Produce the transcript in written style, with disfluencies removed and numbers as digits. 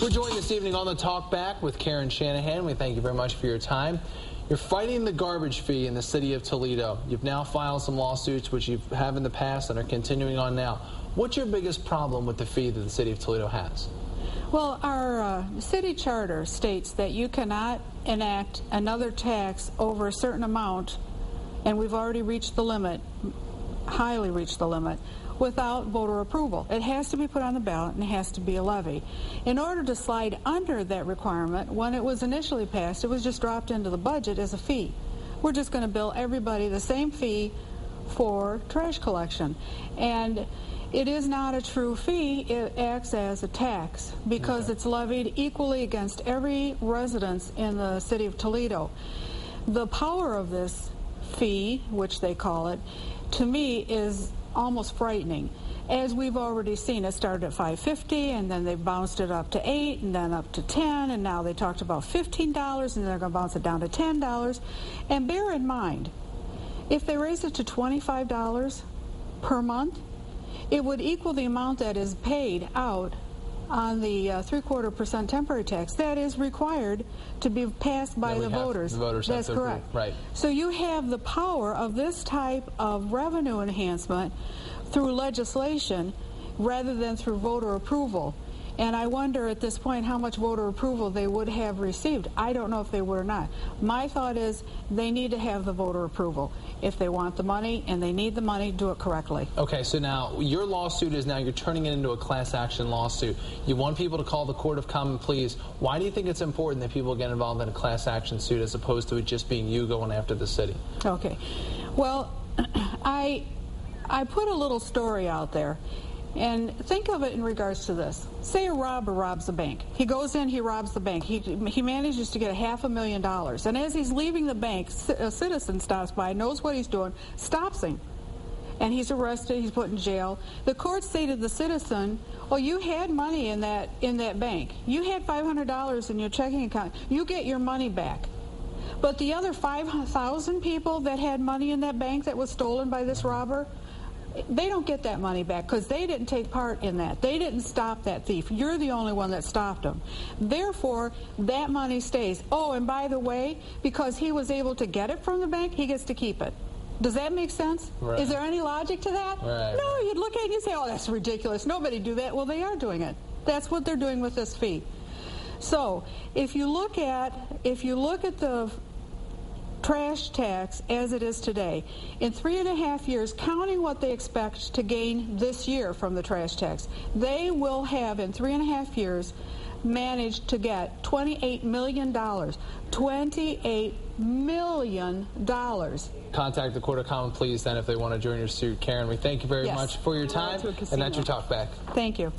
We're joined this evening on the Talk Back with Karen Shanahan. We thank you very much for your time. You're fighting the garbage fee in the city of Toledo. You've now filed some lawsuits, which you have in the past and are continuing on now. What's your biggest problem with the fee that the city of Toledo has? Well, our city charter states that you cannot enact another tax over a certain amount, and we've already reached the limit, highly reached the limit, without voter approval. It has to be put on the ballot and it has to be a levy. In order to slide under that requirement, when it was initially passed, it was just dropped into the budget as a fee. We're just going to bill everybody the same fee for trash collection. And it is not a true fee. It acts as a tax because it's levied equally against every residence in the city of Toledo. The power of this fee, which they call it, to me is almost frightening. As we've already seen, it started at $5.50 and then they bounced it up to $8 and then up to $10, and now they talked about $15 and they're going to bounce it down to $10. And bear in mind, if they raise it to $25 per month, it would equal the amount that is paid out on the 3/4% temporary tax that is required to be passed by the voters. The voters That's have to correct. Approve. Right. So you have the power of this type of revenue enhancement through legislation rather than through voter approval. And I wonder at this point how much voter approval they would have received. I don't know if they would or not. My thought is they need to have the voter approval. If they want the money and they need the money, do it correctly. Okay, so now your lawsuit is now you're turning it into a class action lawsuit. You want people to call the Court of Common Pleas. Why do you think it's important that people get involved in a class action suit as opposed to it just being you going after the city? Okay. Well, I put a little story out there. And think of it in regards to this. Say a robber robs a bank. He goes in, he robs the bank. He manages to get $500,000. And as he's leaving the bank, a citizen stops by, knows what he's doing, stops him. And he's arrested, he's put in jail. The court say to the citizen, well, you had money in that bank. You had $500 in your checking account. You get your money back. But the other 5,000 people that had money in that bank that was stolen by this robber, they don't get that money back because they didn't take part in that. They didn't stop that thief. You're the only one that stopped him. Therefore, that money stays. Oh, and by the way, because he was able to get it from the bank, he gets to keep it. Does that make sense? Right. Is there any logic to that? Right. No, you'd look at it and you'd say, oh, that's ridiculous. Nobody do that. Well, they are doing it. That's what they're doing with this fee. So, if you look at the trash tax as it is today, in 3.5 years, counting what they expect to gain this year from the trash tax, they will have in 3.5 years managed to get $28 million. $28 million. Contact the Court of Common Pleas then if they want to join your suit. Karen, we thank you very much for your time, and that's your Talk Back. Thank you.